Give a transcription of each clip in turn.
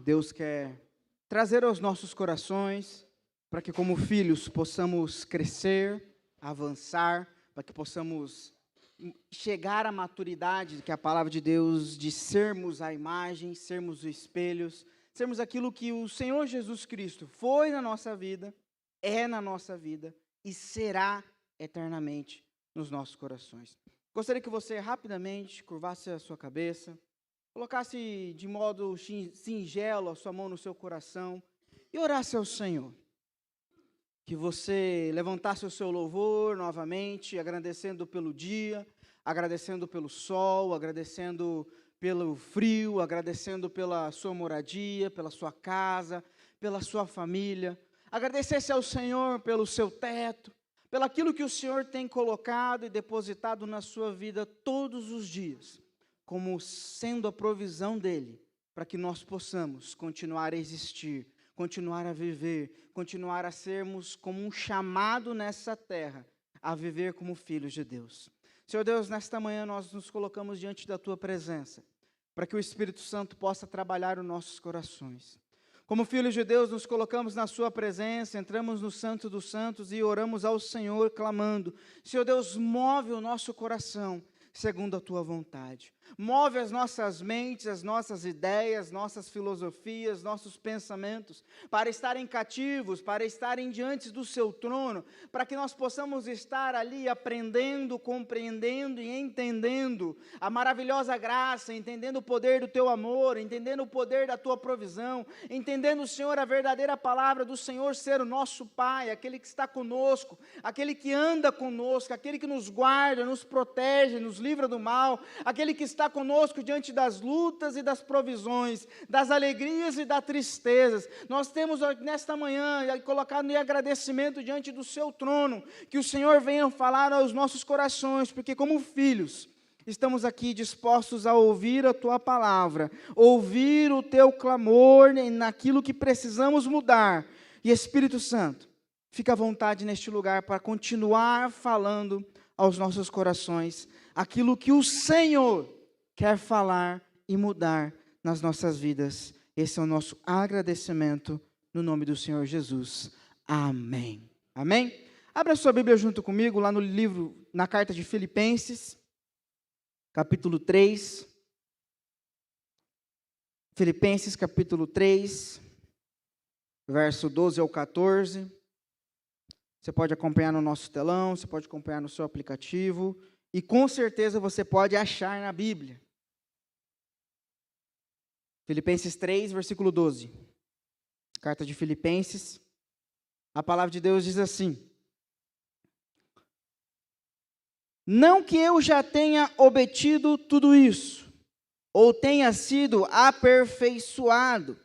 Deus quer trazer aos nossos corações, para que como filhos possamos crescer, avançar, para que possamos chegar à maturidade, que é a palavra de Deus, de sermos a imagem, sermos os espelhos, sermos aquilo que o Senhor Jesus Cristo foi na nossa vida, é na nossa vida e será eternamente nos nossos corações. Gostaria que você rapidamente curvasse a sua cabeça, colocasse de modo singelo a sua mão no seu coração e orasse ao Senhor. Que você levantasse o seu louvor novamente, agradecendo pelo dia, agradecendo pelo sol, agradecendo pelo frio, agradecendo pela sua moradia, pela sua casa, pela sua família. Agradecesse ao Senhor pelo seu teto, pelo aquilo que o Senhor tem colocado e depositado na sua vida todos os dias, como sendo a provisão dEle, para que nós possamos continuar a existir, continuar a viver, continuar a sermos como um chamado nessa terra, a viver como filhos de Deus. Senhor Deus, nesta manhã nós nos colocamos diante da Tua presença, para que o Espírito Santo possa trabalhar os nossos corações. Como filhos de Deus, nos colocamos na Sua presença, entramos no Santo dos Santos e oramos ao Senhor, clamando: Senhor Deus, move o nosso coração, segundo a Tua vontade. Move as nossas mentes, as nossas ideias, nossas filosofias, nossos pensamentos, para estarem cativos, para estarem diante do Seu trono, para que nós possamos estar ali aprendendo, compreendendo e entendendo a maravilhosa graça, entendendo o poder do Teu amor, entendendo o poder da Tua provisão, entendendo, Senhor, a verdadeira palavra do Senhor ser o nosso Pai, aquele que está conosco, aquele que anda conosco, aquele que nos guarda, nos protege, nos livra do mal, aquele que está conosco diante das lutas e das provisões, das alegrias e das tristezas. Nós temos nesta manhã colocado em agradecimento diante do Seu trono, que o Senhor venha falar aos nossos corações, porque como filhos, estamos aqui dispostos a ouvir a Tua palavra, ouvir o Teu clamor naquilo que precisamos mudar. E Espírito Santo, fica à vontade neste lugar para continuar falando aos nossos corações aquilo que o Senhor quer falar e mudar nas nossas vidas. Esse é o nosso agradecimento no nome do Senhor Jesus. Amém. Amém? Abra sua Bíblia junto comigo lá no livro, na carta de Filipenses, capítulo 3. Filipenses, capítulo 3, verso 12 ao 14. Você pode acompanhar no nosso telão, você pode acompanhar no seu aplicativo, e com certeza você pode achar na Bíblia. Filipenses 3, versículo 12. Carta de Filipenses. A palavra de Deus diz assim: não que eu já tenha obtido tudo isso, ou tenha sido aperfeiçoado,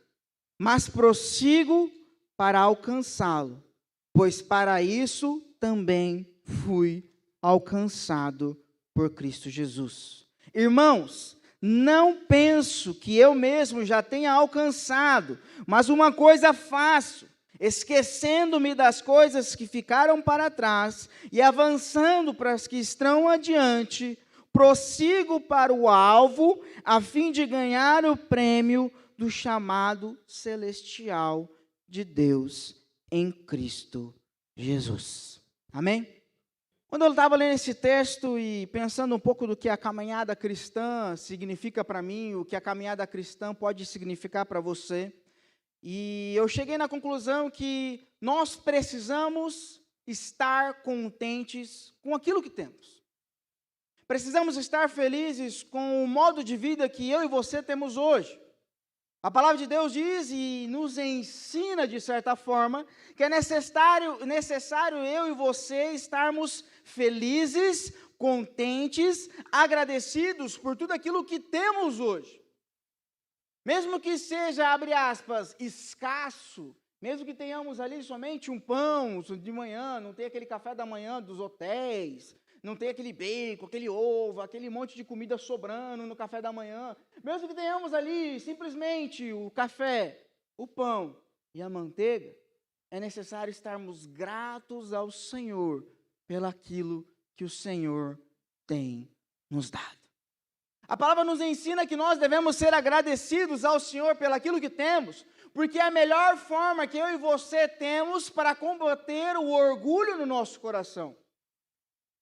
mas prossigo para alcançá-lo, pois para isso também fui alcançado por Cristo Jesus. Irmãos, não penso que eu mesmo já tenha alcançado, mas uma coisa faço, esquecendo-me das coisas que ficaram para trás e avançando para as que estão adiante, prossigo para o alvo, a fim de ganhar o prêmio do chamado celestial de Deus em Cristo Jesus. Amém? Quando eu estava lendo esse texto e pensando um pouco do que a caminhada cristã significa para mim, o que a caminhada cristã pode significar para você, e eu cheguei na conclusão que nós precisamos estar contentes com aquilo que temos. Precisamos estar felizes com o modo de vida que eu e você temos hoje. A palavra de Deus diz e nos ensina, de certa forma, que é necessário eu e você estarmos felizes, contentes, agradecidos por tudo aquilo que temos hoje. Mesmo que seja, abre aspas, escasso, mesmo que tenhamos ali somente um pão de manhã, não tem aquele café da manhã dos hotéis, não tem aquele bacon, aquele ovo, aquele monte de comida sobrando no café da manhã. Mesmo que tenhamos ali simplesmente o café, o pão e a manteiga, é necessário estarmos gratos ao Senhor pelaquilo que o Senhor tem nos dado. A palavra nos ensina que nós devemos ser agradecidos ao Senhor pelaquilo que temos, porque é a melhor forma que eu e você temos para combater o orgulho no nosso coração.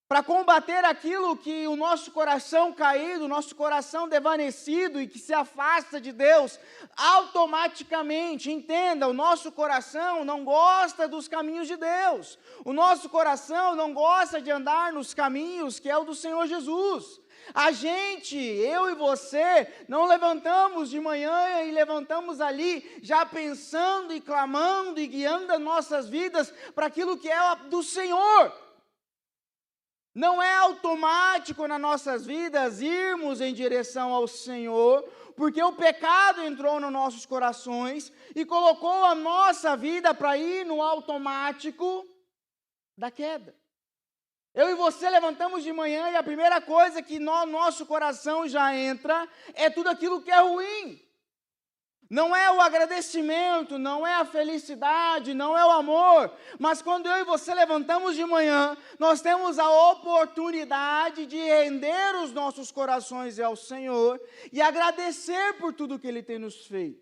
Para combater aquilo que o nosso coração caído, o nosso coração desvanecido e que se afasta de Deus, automaticamente, entenda, o nosso coração não gosta dos caminhos de Deus. O nosso coração não gosta de andar nos caminhos que é o do Senhor Jesus. A gente, eu e você, não levantamos de manhã e levantamos ali já pensando e clamando e guiando as nossas vidas para aquilo que é do Senhor. Não é automático nas nossas vidas irmos em direção ao Senhor, porque o pecado entrou nos nossos corações e colocou a nossa vida para ir no automático da queda. Eu e você levantamos de manhã e a primeira coisa que no nosso coração já entra é tudo aquilo que é ruim. Não é o agradecimento, não é a felicidade, não é o amor, mas quando eu e você levantamos de manhã, nós temos a oportunidade de render os nossos corações ao Senhor e agradecer por tudo que Ele tem nos feito.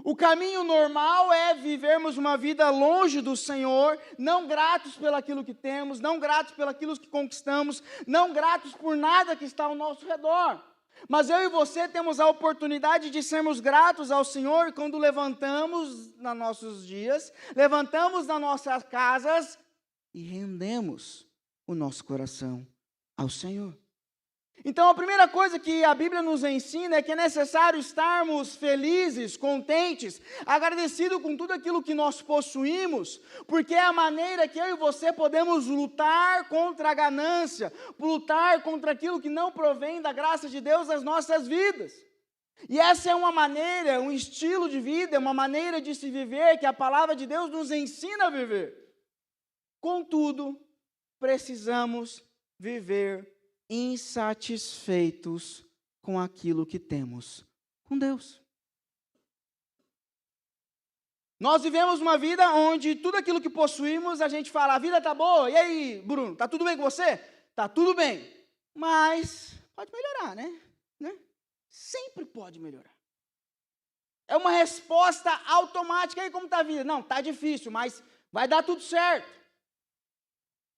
O caminho normal é vivermos uma vida longe do Senhor, não gratos pelaquilo que temos, não gratos pelaquilo que conquistamos, não gratos por nada que está ao nosso redor. Mas eu e você temos a oportunidade de sermos gratos ao Senhor quando levantamos nos nossos dias, levantamos nas nossas casas e rendemos o nosso coração ao Senhor. Então, a primeira coisa que a Bíblia nos ensina é que é necessário estarmos felizes, contentes, agradecidos com tudo aquilo que nós possuímos, porque é a maneira que eu e você podemos lutar contra a ganância, lutar contra aquilo que não provém da graça de Deus nas nossas vidas. E essa é uma maneira, um estilo de vida, uma maneira de se viver que a palavra de Deus nos ensina a viver. Contudo, precisamos viver insatisfeitos com aquilo que temos com Deus. Nós vivemos uma vida onde tudo aquilo que possuímos, a gente fala, a vida está boa, e aí, Bruno, está tudo bem com você? Está tudo bem, mas pode melhorar, né? Sempre pode melhorar. É uma resposta automática, aí como está a vida? Não, está difícil, mas vai dar tudo certo.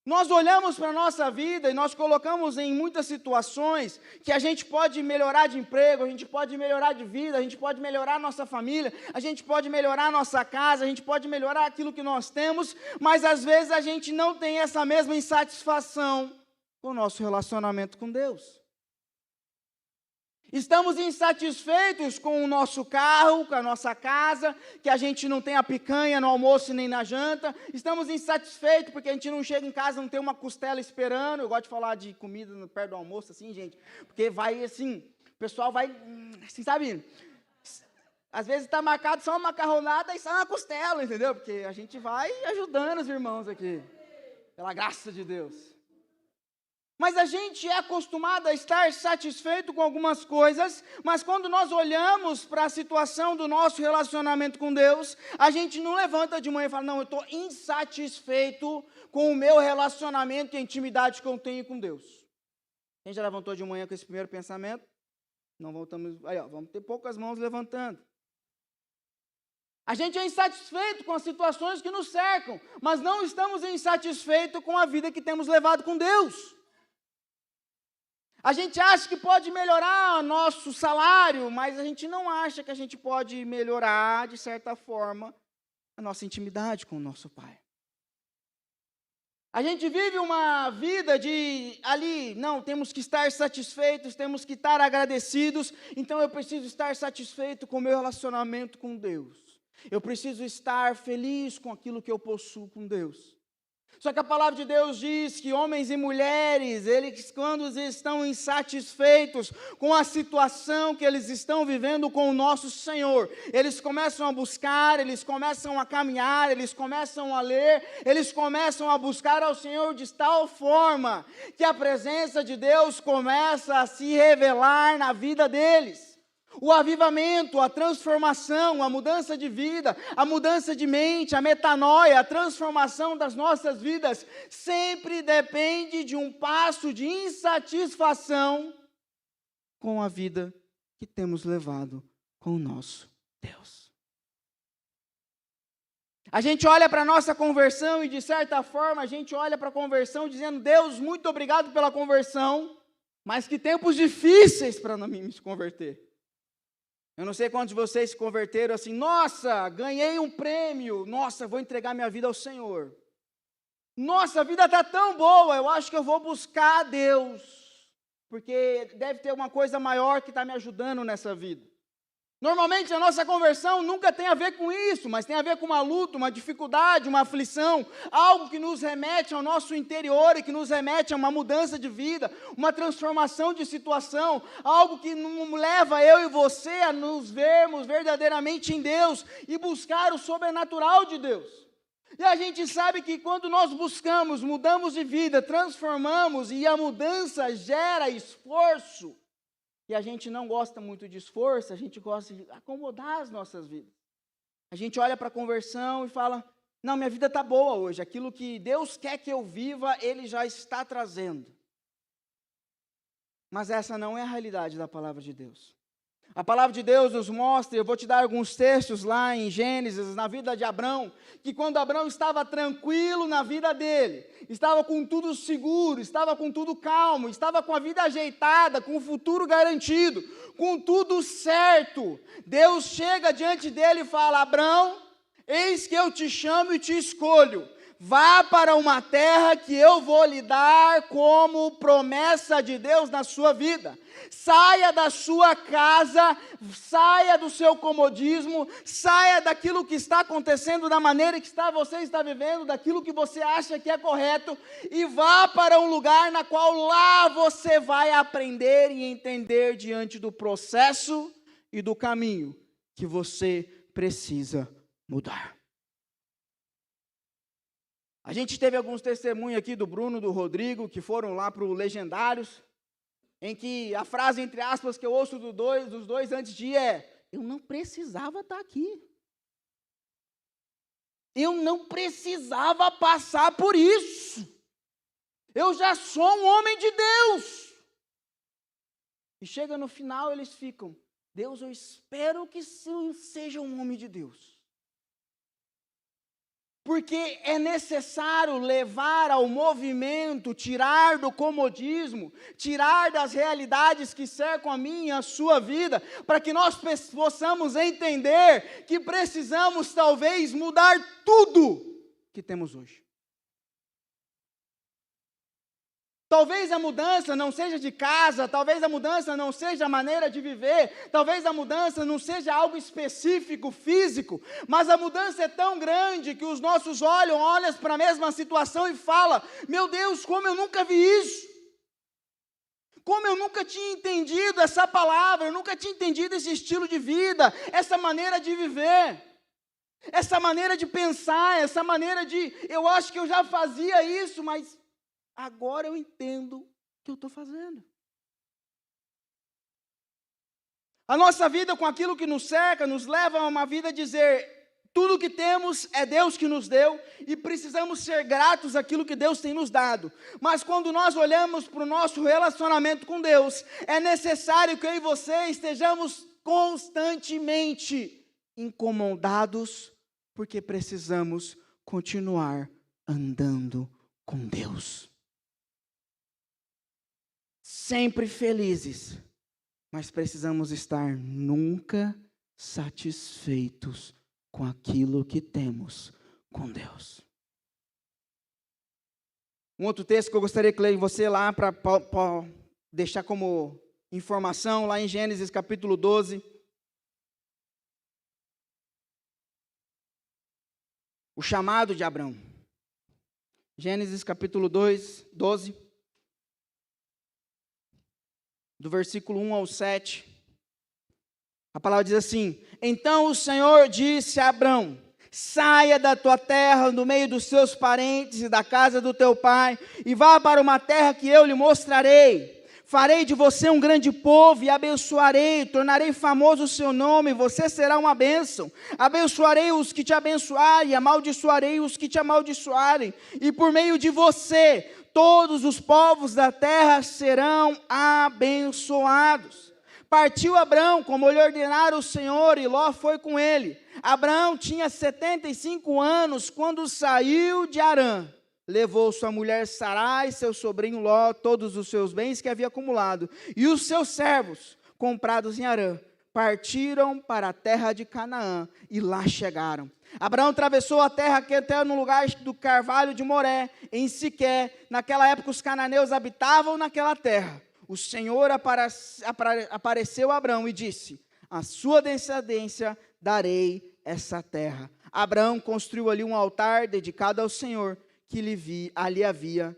Nós olhamos para a nossa vida e nós colocamos em muitas situações que a gente pode melhorar de emprego, a gente pode melhorar de vida, a gente pode melhorar a nossa família, a gente pode melhorar a nossa casa, a gente pode melhorar aquilo que nós temos, mas às vezes a gente não tem essa mesma insatisfação com o nosso relacionamento com Deus. Estamos insatisfeitos com o nosso carro, com a nossa casa, que a gente não tem a picanha no almoço nem na janta. Estamos insatisfeitos porque a gente não chega em casa, não tem uma costela esperando. Eu gosto de falar de comida perto do almoço, assim, gente, porque vai assim, o pessoal vai, assim, sabe? Às vezes está marcado só uma macarronada e só uma costela, entendeu? Porque a gente vai ajudando os irmãos aqui, pela graça de Deus. Mas a gente é acostumado a estar satisfeito com algumas coisas, mas quando nós olhamos para a situação do nosso relacionamento com Deus, a gente não levanta de manhã e fala, não, eu estou insatisfeito com o meu relacionamento e a intimidade que eu tenho com Deus. Quem já levantou de manhã com esse primeiro pensamento? Não voltamos, aí, ó, vamos ter poucas mãos levantando. A gente é insatisfeito com as situações que nos cercam, mas não estamos insatisfeitos com a vida que temos levado com Deus. A gente acha que pode melhorar nosso salário, mas a gente não acha que a gente pode melhorar, de certa forma, a nossa intimidade com o nosso Pai. A gente vive uma vida não, temos que estar satisfeitos, temos que estar agradecidos, então eu preciso estar satisfeito com o meu relacionamento com Deus. Eu preciso estar feliz com aquilo que eu possuo com Deus. Só que a palavra de Deus diz que homens e mulheres, eles quando estão insatisfeitos com a situação que eles estão vivendo com o nosso Senhor, eles começam a buscar, eles começam a caminhar, eles começam a ler, eles começam a buscar ao Senhor de tal forma que a presença de Deus começa a se revelar na vida deles. O avivamento, a transformação, a mudança de vida, a mudança de mente, a metanoia, a transformação das nossas vidas, sempre depende de um passo de insatisfação com a vida que temos levado com o nosso Deus. A gente olha para a nossa conversão e, de certa forma, a gente olha para a conversão dizendo: Deus, muito obrigado pela conversão, mas que tempos difíceis para mim me converter. Eu não sei quantos de vocês se converteram assim: nossa, ganhei um prêmio, nossa, vou entregar minha vida ao Senhor. Nossa, a vida está tão boa, eu acho que eu vou buscar a Deus, porque deve ter uma coisa maior que está me ajudando nessa vida. Normalmente a nossa conversão nunca tem a ver com isso, mas tem a ver com uma luta, uma dificuldade, uma aflição, algo que nos remete ao nosso interior e que nos remete a uma mudança de vida, uma transformação de situação, algo que leva eu e você a nos vermos verdadeiramente em Deus e buscar o sobrenatural de Deus. E a gente sabe que quando nós buscamos, mudamos de vida, transformamos, e a mudança gera esforço, e a gente não gosta muito de esforço, a gente gosta de acomodar as nossas vidas. A gente olha para a conversão e fala: não, minha vida está boa hoje, aquilo que Deus quer que eu viva, Ele já está trazendo. Mas essa não é a realidade da palavra de Deus. A palavra de Deus nos mostra, eu vou te dar alguns textos lá em Gênesis, na vida de Abrão, que quando Abrão estava tranquilo na vida dele, estava com tudo seguro, estava com tudo calmo, estava com a vida ajeitada, com o futuro garantido, com tudo certo, Deus chega diante dele e fala: Abrão, eis que eu te chamo e te escolho. Vá para uma terra que eu vou lhe dar como promessa de Deus na sua vida. Saia da sua casa, saia do seu comodismo, saia daquilo que está acontecendo, da maneira que você está vivendo, daquilo que você acha que é correto, e vá para um lugar na qual lá você vai aprender e entender diante do processo e do caminho que você precisa mudar. A gente teve alguns testemunhos aqui do Bruno, do Rodrigo, que foram lá para o Legendários, em que a frase, entre aspas, que eu ouço dos dois antes de ir é: eu não precisava estar aqui. Eu não precisava passar por isso. Eu já sou um homem de Deus. E chega no final, eles ficam: Deus, eu espero que eu seja um homem de Deus. Porque é necessário levar ao movimento, tirar do comodismo, tirar das realidades que cercam a minha e a sua vida, para que nós possamos entender que precisamos talvez mudar tudo que temos hoje. Talvez a mudança não seja de casa, talvez a mudança não seja a maneira de viver, talvez a mudança não seja algo específico, físico, mas a mudança é tão grande que os nossos olham para a mesma situação e falam: meu Deus, como eu nunca vi isso, como eu nunca tinha entendido essa palavra, eu nunca tinha entendido esse estilo de vida, essa maneira de viver, essa maneira de pensar, essa maneira de, eu acho que eu já fazia isso, mas agora eu entendo o que eu estou fazendo. A nossa vida com aquilo que nos cerca, nos leva a uma vida a dizer: tudo que temos é Deus que nos deu e precisamos ser gratos àquilo que Deus tem nos dado. Mas quando nós olhamos para o nosso relacionamento com Deus, é necessário que eu e você estejamos constantemente incomodados, porque precisamos continuar andando com Deus. Sempre felizes, mas precisamos estar nunca satisfeitos com aquilo que temos com Deus. Um outro texto que eu gostaria que leia você lá, para deixar como informação, lá em Gênesis capítulo 12. O chamado de Abrão. Gênesis capítulo 12. Do versículo 1 ao 7, a palavra diz assim: então o Senhor disse a Abrão: saia da tua terra, do meio dos teus parentes e da casa do teu pai, e vá para uma terra que eu lhe mostrarei. Farei de você um grande povo e abençoarei, tornarei famoso o seu nome, você será uma bênção. Abençoarei os que te abençoarem, amaldiçoarei os que te amaldiçoarem, e por meio de você todos os povos da terra serão abençoados. Partiu Abrão, como lhe ordenara o Senhor, e Ló foi com ele. Abrão tinha 75 anos quando saiu de Harã. Levou sua mulher Sarai, seu sobrinho Ló, todos os seus bens que havia acumulado, e os seus servos, comprados em Harã, partiram para a terra de Canaã, e lá chegaram. Abraão atravessou a terra que até no lugar do carvalho de Moré, em Siqué. Naquela época os cananeus habitavam naquela terra. O Senhor apareceu a Abraão e disse: a sua descendência darei essa terra. Abraão construiu ali um altar dedicado ao Senhor, que ali havia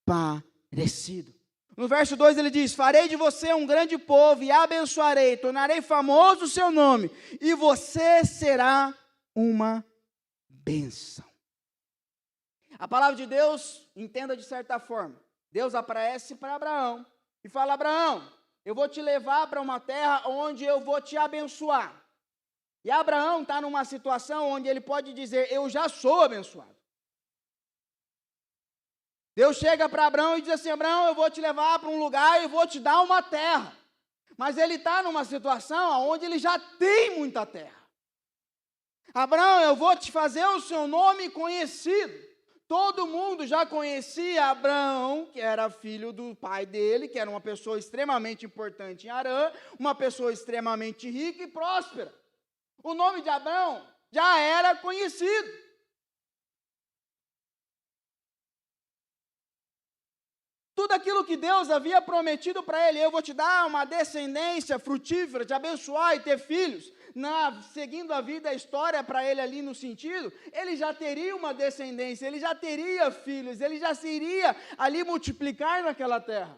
aparecido. No verso 2 ele diz: farei de você um grande povo e abençoarei, tornarei famoso o seu nome, e você será uma bênção. A palavra de Deus, entenda de certa forma, Deus aparece para Abraão e fala: Abraão, eu vou te levar para uma terra onde eu vou te abençoar. E Abraão está numa situação onde ele pode dizer: eu já sou abençoado. Deus chega para Abraão e diz assim: Abraão, eu vou te levar para um lugar e vou te dar uma terra. Mas ele está numa situação onde ele já tem muita terra. Abraão, eu vou te fazer o seu nome conhecido. Todo mundo já conhecia Abraão, que era filho do pai dele, que era uma pessoa extremamente importante em Harã, uma pessoa extremamente rica e próspera. O nome de Abraão já era conhecido. Tudo aquilo que Deus havia prometido para ele: eu vou te dar uma descendência frutífera, te abençoar e ter filhos. Seguindo a vida, a história para ele ali no sentido, ele já teria uma descendência, ele já teria filhos, ele já se iria ali multiplicar naquela terra.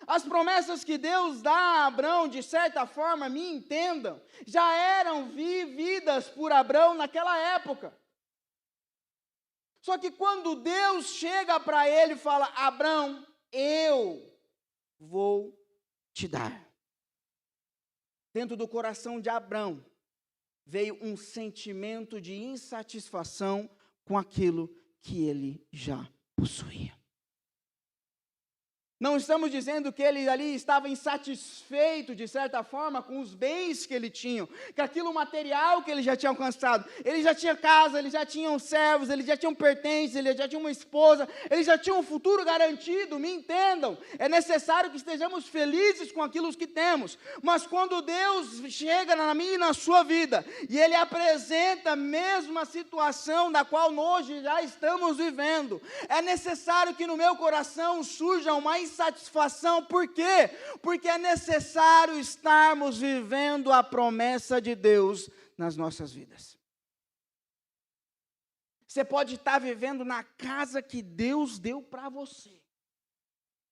As promessas que Deus dá a Abraão, de certa forma, me entendam, já eram vividas por Abraão naquela época. Só que quando Deus chega para ele e fala: Abraão, eu vou te dar. Dentro do coração de Abraão veio um sentimento de insatisfação com aquilo que ele já possuía. Não estamos dizendo que ele ali estava insatisfeito, de certa forma, com os bens que ele tinha, com aquilo material que ele já tinha alcançado. Ele já tinha casa, ele já tinha servos, ele já tinha pertences, ele já tinha uma esposa, ele já tinha um futuro garantido, me entendam. É necessário que estejamos felizes com aquilo que temos, mas quando Deus chega na minha e na sua vida, e Ele apresenta mesmo a situação da qual nós já estamos vivendo, é necessário que no meu coração surja uma insatisfação. Por quê? Porque é necessário estarmos vivendo a promessa de Deus nas nossas vidas. Você pode estar vivendo na casa que Deus deu para você,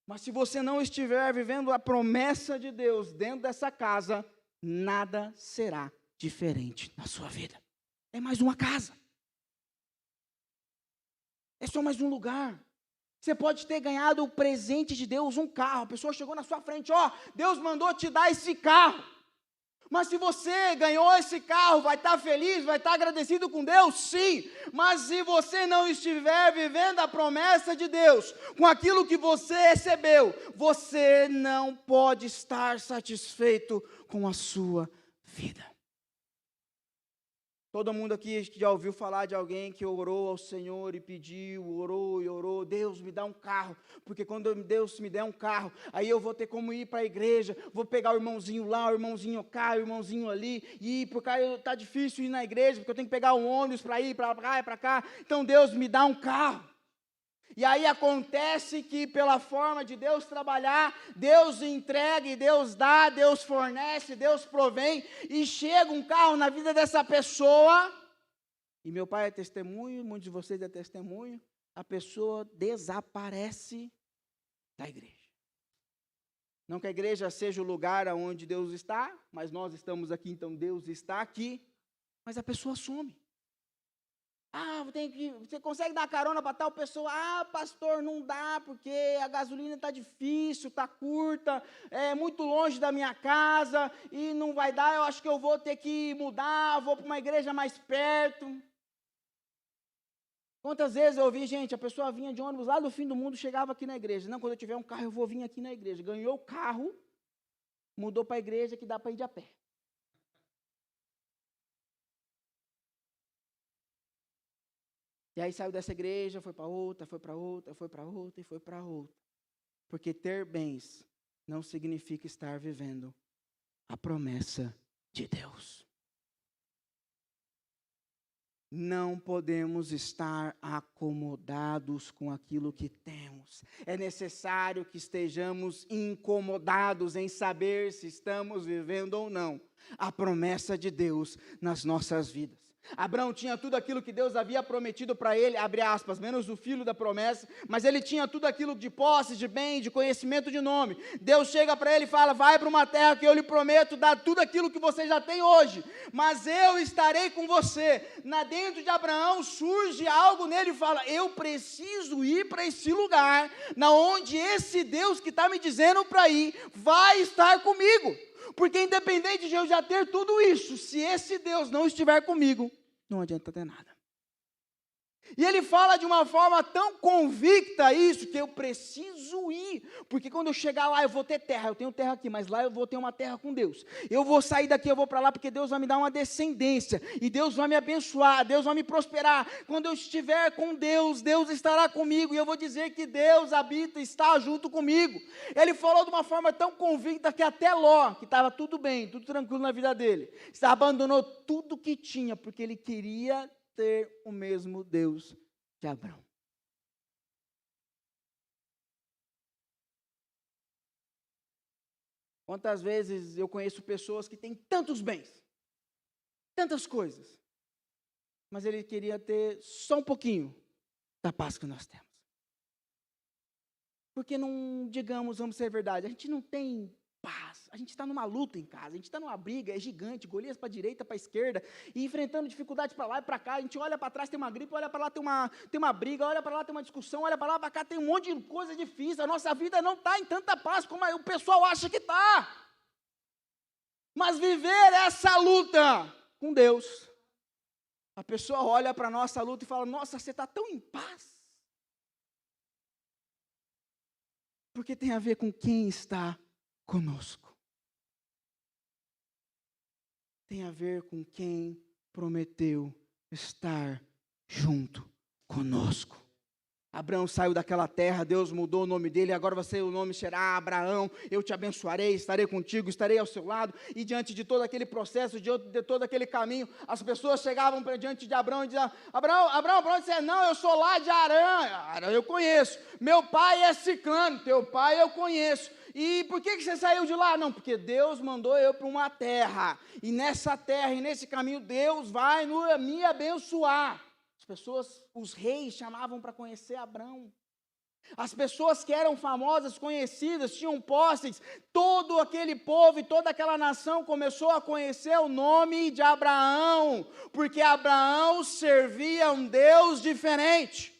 mas se você não estiver vivendo a promessa de Deus dentro dessa casa, nada será diferente na sua vida. É mais uma casa, é só mais um lugar. Você pode ter ganhado o presente de Deus, um carro. A pessoa chegou na sua frente: ó, Deus mandou te dar esse carro. Mas se você ganhou esse carro, vai estar feliz, vai estar agradecido com Deus? Sim. Mas se você não estiver vivendo a promessa de Deus, com aquilo que você recebeu, você não pode estar satisfeito com a sua vida. Todo mundo aqui já ouviu falar de alguém que orou ao Senhor e pediu, orou e orou: Deus, me dá um carro, porque quando Deus me der um carro, aí eu vou ter como ir para a igreja, vou pegar o irmãozinho lá, o irmãozinho cá, o irmãozinho ali, e por cá está difícil ir na igreja, porque eu tenho que pegar um ônibus para ir para lá e para cá, então Deus me dá um carro. E aí acontece que pela forma de Deus trabalhar, Deus entrega e Deus dá, Deus fornece, Deus provém, e chega um carro na vida dessa pessoa, e meu pai é testemunho, muitos de vocês é testemunho, a pessoa desaparece da igreja. Não que a igreja seja o lugar onde Deus está, mas nós estamos aqui, então Deus está aqui, mas a pessoa some. Você consegue dar carona para tal pessoa? Pastor, não dá, porque a gasolina está difícil, está curta, é muito longe da minha casa, e não vai dar, eu acho que eu vou ter que mudar, vou para uma igreja mais perto. Quantas vezes eu ouvi, gente, a pessoa vinha de ônibus lá do fim do mundo, chegava aqui na igreja: não, quando eu tiver um carro, eu vou vir aqui na igreja. Ganhou o carro, mudou para a igreja que dá para ir de a pé. E aí saiu dessa igreja, foi para outra, foi para outra, foi para outra e foi para outra. Porque ter bens não significa estar vivendo a promessa de Deus. Não podemos estar acomodados com aquilo que temos. É necessário que estejamos incomodados em saber se estamos vivendo ou não a promessa de Deus nas nossas vidas. Abraão tinha tudo aquilo que Deus havia prometido para ele, abre aspas, menos o filho da promessa, mas ele tinha tudo aquilo de posse, de bem, de conhecimento, de nome. Deus chega para ele e fala, vai para uma terra que eu lhe prometo, dar tudo aquilo que você já tem hoje, mas eu estarei com você. Dentro de Abraão surge algo nele e fala, eu preciso ir para esse lugar, na onde esse Deus que está me dizendo para ir, vai estar comigo. Porque independente de eu já ter tudo isso, se esse Deus não estiver comigo, não adianta ter nada. E ele fala de uma forma tão convicta isso, que eu preciso ir, porque quando eu chegar lá eu vou ter terra, eu tenho terra aqui, mas lá eu vou ter uma terra com Deus. Eu vou sair daqui, eu vou para lá, porque Deus vai me dar uma descendência, e Deus vai me abençoar, Deus vai me prosperar. Quando eu estiver com Deus, Deus estará comigo, e eu vou dizer que Deus habita, está junto comigo. Ele falou de uma forma tão convicta que até Ló, que estava tudo bem, tudo tranquilo na vida dele, abandonou tudo que tinha, porque ele queria ter o mesmo Deus de Abraão. Quantas vezes eu conheço pessoas que têm tantos bens, tantas coisas, mas ele queria ter só um pouquinho da paz que nós temos. Porque não, digamos, vamos ser verdade, a gente não tem paz, a gente está numa luta em casa, a gente está numa briga, é gigante, Golias para a direita, para a esquerda, e enfrentando dificuldades para lá e para cá, a gente olha para trás, tem uma gripe, olha para lá, tem uma briga, olha para lá, tem uma discussão, olha para lá, para cá, tem um monte de coisa difícil, a nossa vida não está em tanta paz como o pessoal acha que está. Mas viver essa luta com Deus, a pessoa olha para a nossa luta e fala, nossa, você está tão em paz. Porque tem a ver com quem está conosco. Tem a ver com quem prometeu estar junto conosco. Abraão saiu daquela terra, Deus mudou o nome dele, agora o nome será Abraão, eu te abençoarei, estarei contigo, estarei ao seu lado, e diante de todo aquele processo, de todo aquele caminho, as pessoas chegavam diante de Abraão e diziam, Abraão, para onde você é? Não, eu sou lá de Arã, eu conheço, meu pai é Sicano, teu pai eu conheço, e por que você saiu de lá? Não, porque Deus mandou eu para uma terra, e nessa terra, e nesse caminho, Deus vai me abençoar. As pessoas, os reis chamavam para conhecer Abraão. As pessoas que eram famosas, conhecidas, tinham posses, todo aquele povo e toda aquela nação começou a conhecer o nome de Abraão, porque Abraão servia um Deus diferente.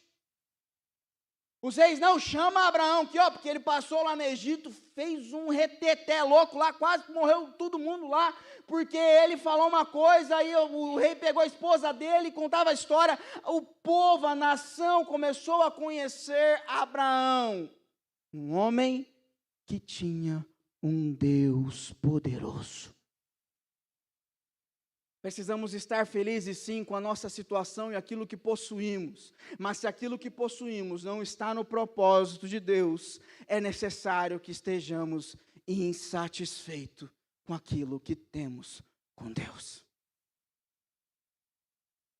Os reis não chamam Abraão, porque ele passou lá no Egito, fez um reteté louco lá, quase morreu todo mundo lá, porque ele falou uma coisa, aí o rei pegou a esposa dele e contava a história, o povo, a nação começou a conhecer Abraão, um homem que tinha um Deus poderoso. Precisamos estar felizes sim com a nossa situação e aquilo que possuímos, mas se aquilo que possuímos não está no propósito de Deus, é necessário que estejamos insatisfeitos com aquilo que temos com Deus.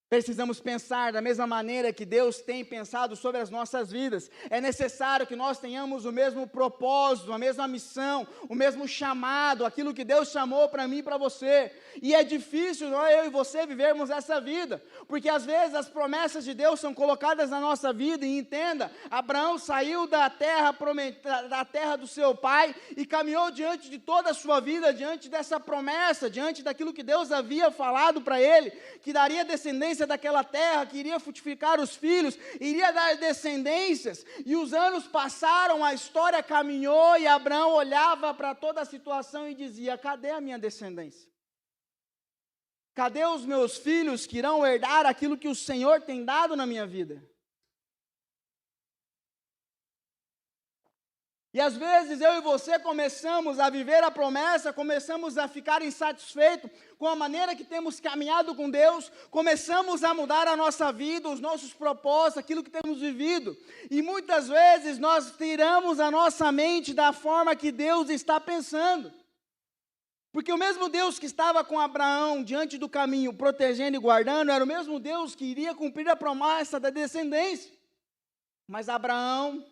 Precisamos pensar da mesma maneira que Deus tem pensado sobre as nossas vidas. É necessário que nós tenhamos o mesmo propósito, a mesma missão, o mesmo chamado, aquilo que Deus chamou para mim e para você. E é difícil eu e você vivermos essa vida, porque às vezes as promessas de Deus são colocadas na nossa vida, e entenda, Abraão saiu da terra do seu pai e caminhou diante de toda a sua vida, diante dessa promessa, diante daquilo que Deus havia falado para ele, que daria descendência daquela terra, que iria frutificar os filhos, iria dar descendências, e os anos passaram, a história caminhou, e Abraão olhava para toda a situação e dizia, cadê a minha descendência? Cadê os meus filhos que irão herdar aquilo que o Senhor tem dado na minha vida? E às vezes eu e você começamos a viver a promessa, começamos a ficar insatisfeitos com a maneira que temos caminhado com Deus, começamos a mudar a nossa vida, os nossos propósitos, aquilo que temos vivido. E muitas vezes nós tiramos a nossa mente da forma que Deus está pensando. Porque o mesmo Deus que estava com Abraão diante do caminho, protegendo e guardando, era o mesmo Deus que iria cumprir a promessa da descendência. Mas Abraão,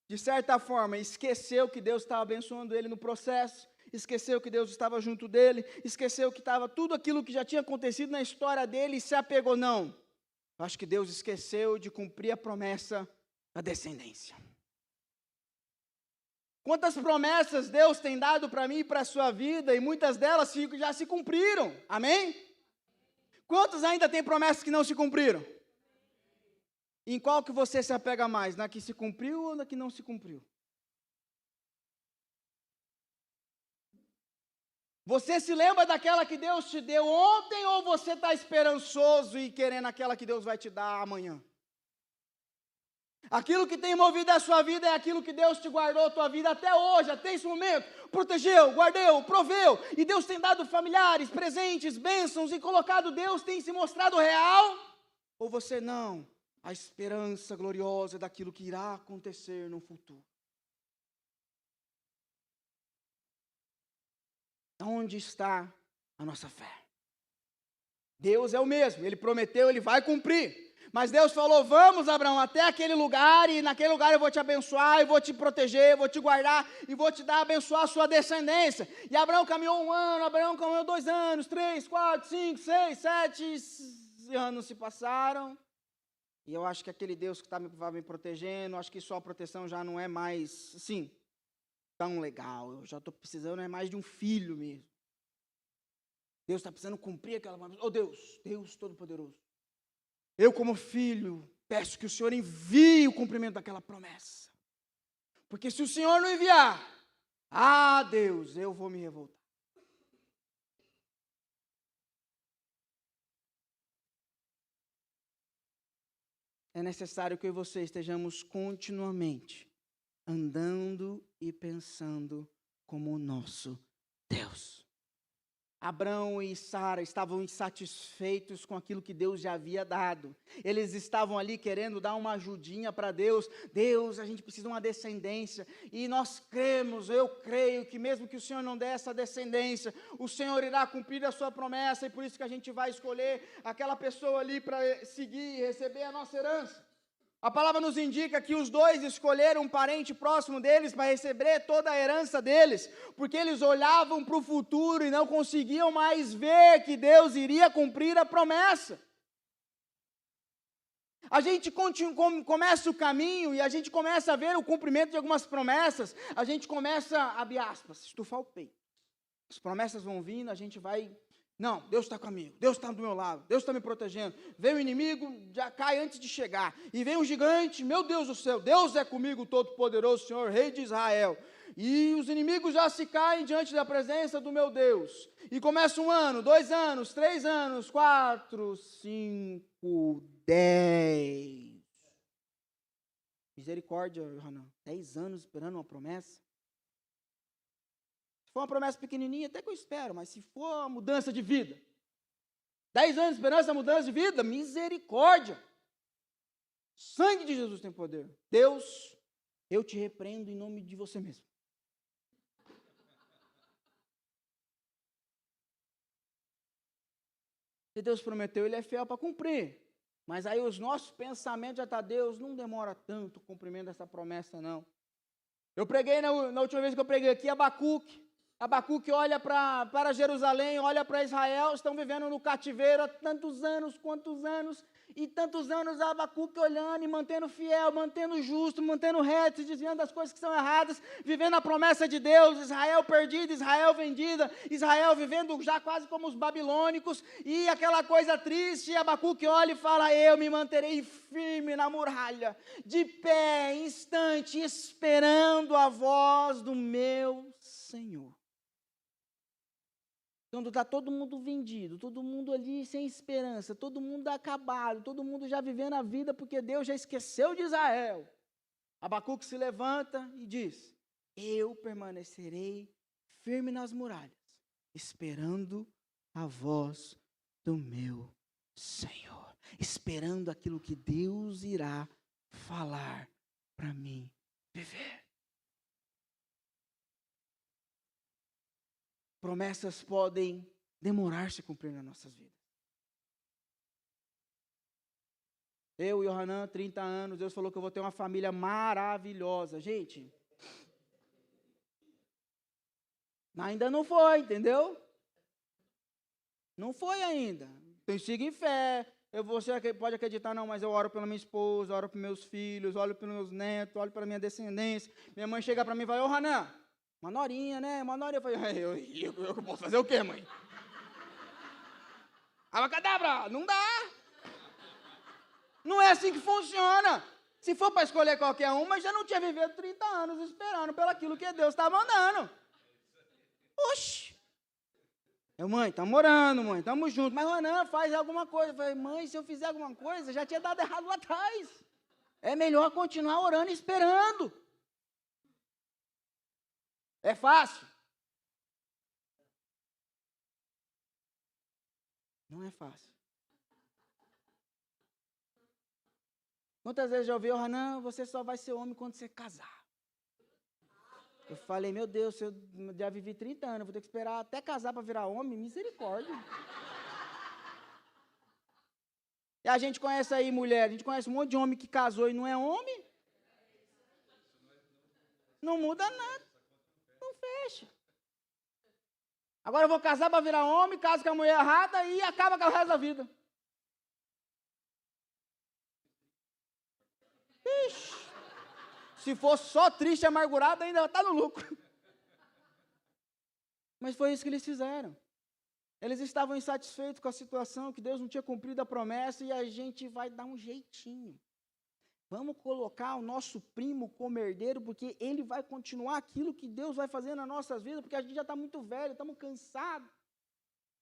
de certa forma, esqueceu que Deus estava abençoando ele no processo, esqueceu que Deus estava junto dele, esqueceu que estava tudo aquilo que já tinha acontecido na história dele e se apegou. Não, eu acho que Deus esqueceu de cumprir a promessa da descendência. Quantas promessas Deus tem dado para mim e para a sua vida, e muitas delas já se cumpriram, amém? Quantos ainda tem promessas que não se cumpriram? Em qual que você se apega mais? Na que se cumpriu ou na que não se cumpriu? Você se lembra daquela que Deus te deu ontem, ou você está esperançoso e querendo aquela que Deus vai te dar amanhã? Aquilo que tem movido a sua vida é aquilo que Deus te guardou a tua vida até hoje, até esse momento. Protegeu, guardou, proveu. E Deus tem dado familiares, presentes, bênçãos e colocado Deus, tem se mostrado real? Ou você não? A esperança gloriosa daquilo que irá acontecer no futuro. Onde está a nossa fé? Deus é o mesmo, Ele prometeu, Ele vai cumprir. Mas Deus falou, vamos Abraão, até aquele lugar, e naquele lugar eu vou te abençoar, eu vou te proteger, eu vou te guardar, e vou te dar, abençoar a sua descendência. E Abraão caminhou 1 ano, Abraão caminhou 2 anos, 3, 4, 5, 6, 7 anos se passaram. E eu acho que aquele Deus que estava me protegendo, acho que sua proteção já não é mais, assim, tão legal. Eu já estou precisando, não é mais de um filho mesmo. Deus está precisando cumprir aquela promessa. Oh Deus, Deus Todo-Poderoso. Eu, como filho, peço que o Senhor envie o cumprimento daquela promessa. Porque se o Senhor não enviar, Deus, eu vou me revoltar. É necessário que eu e você estejamos continuamente andando e pensando como o nosso Deus. Abraão e Sara estavam insatisfeitos com aquilo que Deus já havia dado. Eles estavam ali querendo dar uma ajudinha para Deus. Deus, a gente precisa de uma descendência. E nós cremos, eu creio que mesmo que o Senhor não dê essa descendência, o Senhor irá cumprir a sua promessa. E por isso que a gente vai escolher aquela pessoa ali para seguir e receber a nossa herança. A palavra nos indica que os dois escolheram um parente próximo deles para receber toda a herança deles, porque eles olhavam para o futuro e não conseguiam mais ver que Deus iria cumprir a promessa. A gente começa o caminho e a gente começa a ver o cumprimento de algumas promessas, a gente começa a abrir aspas, estufar o peito. As promessas vão vindo, a gente vai... Não, Deus está comigo, Deus está do meu lado, Deus está me protegendo. Vem o inimigo, já cai antes de chegar. E vem um gigante, meu Deus do céu, Deus é comigo, Todo-Poderoso, Senhor, Rei de Israel. E os inimigos já se caem diante da presença do meu Deus. E começa 1 ano, 2 anos, 3 anos, 4, 5, 10. Misericórdia, Hanan, 10 anos esperando uma promessa. Se for uma promessa pequenininha, até que eu espero, mas se for uma mudança de vida, 10 anos esperando essa mudança de vida, misericórdia. Sangue de Jesus tem poder. Deus, eu te repreendo em nome de você mesmo. Se Deus prometeu, Ele é fiel para cumprir. Mas aí os nossos pensamentos já estão, Deus, não demora tanto o cumprimento dessa promessa, não. Eu preguei na última vez que eu preguei aqui, Abacuque olha para Jerusalém, olha para Israel, estão vivendo no cativeiro há tantos anos, quantos anos, e tantos anos Abacuque olhando e mantendo fiel, mantendo justo, mantendo reto, se desviando das coisas que são erradas, vivendo a promessa de Deus, Israel perdida, Israel vendida, Israel vivendo já quase como os babilônicos, e aquela coisa triste, Abacuque olha e fala, eu me manterei firme na muralha, de pé, instante, esperando a voz do meu Senhor. Quando está todo mundo vendido, todo mundo ali sem esperança, todo mundo acabado, todo mundo já vivendo a vida porque Deus já esqueceu de Israel. Abacuque se levanta e diz, eu permanecerei firme nas muralhas, esperando a voz do meu Senhor, esperando aquilo que Deus irá falar para mim viver. Promessas podem demorar-se a cumprir nas nossas vidas. Eu e o Hanan, 30 anos, Deus falou que eu vou ter uma família maravilhosa. Gente, ainda não foi, entendeu? Não foi ainda. Então siga em fé. Você pode acreditar, não, mas eu oro pela minha esposa, oro pelos meus filhos, oro pelos meus netos, oro pela minha descendência. Minha mãe chega para mim e fala, ô Hanan, uma norinha, né? Uma norinha. Eu falei, eu posso fazer o quê, mãe? Abacadabra, não dá. Não é assim que funciona. Se for para escolher qualquer uma, já não tinha vivido 30 anos esperando pelo aquilo que Deus está mandando. Oxi. Mãe, estamos orando, mãe, estamos juntos. Mas, Hanan, faz alguma coisa. Eu falei, mãe, se eu fizer alguma coisa, já tinha dado errado lá atrás. É melhor continuar orando e esperando. É fácil? Não é fácil. Quantas vezes já ouviu, Hanan, você só vai ser homem quando você casar. Eu falei, meu Deus, eu já vivi 30 anos, vou ter que esperar até casar para virar homem? Misericórdia. E a gente conhece aí mulher, a gente conhece um monte de homem que casou e não é homem. Não muda nada. Não fecha. Agora eu vou casar para virar homem, caso com a mulher errada e acaba com o resto da vida. Ixi, se for só triste e amargurado, ainda está no lucro. Mas foi isso que eles fizeram. Eles estavam insatisfeitos com a situação, que Deus não tinha cumprido a promessa, e a gente vai dar um jeitinho. Vamos colocar o nosso primo como herdeiro, porque ele vai continuar aquilo que Deus vai fazer nas nossas vidas, porque a gente já está muito velho, estamos cansados.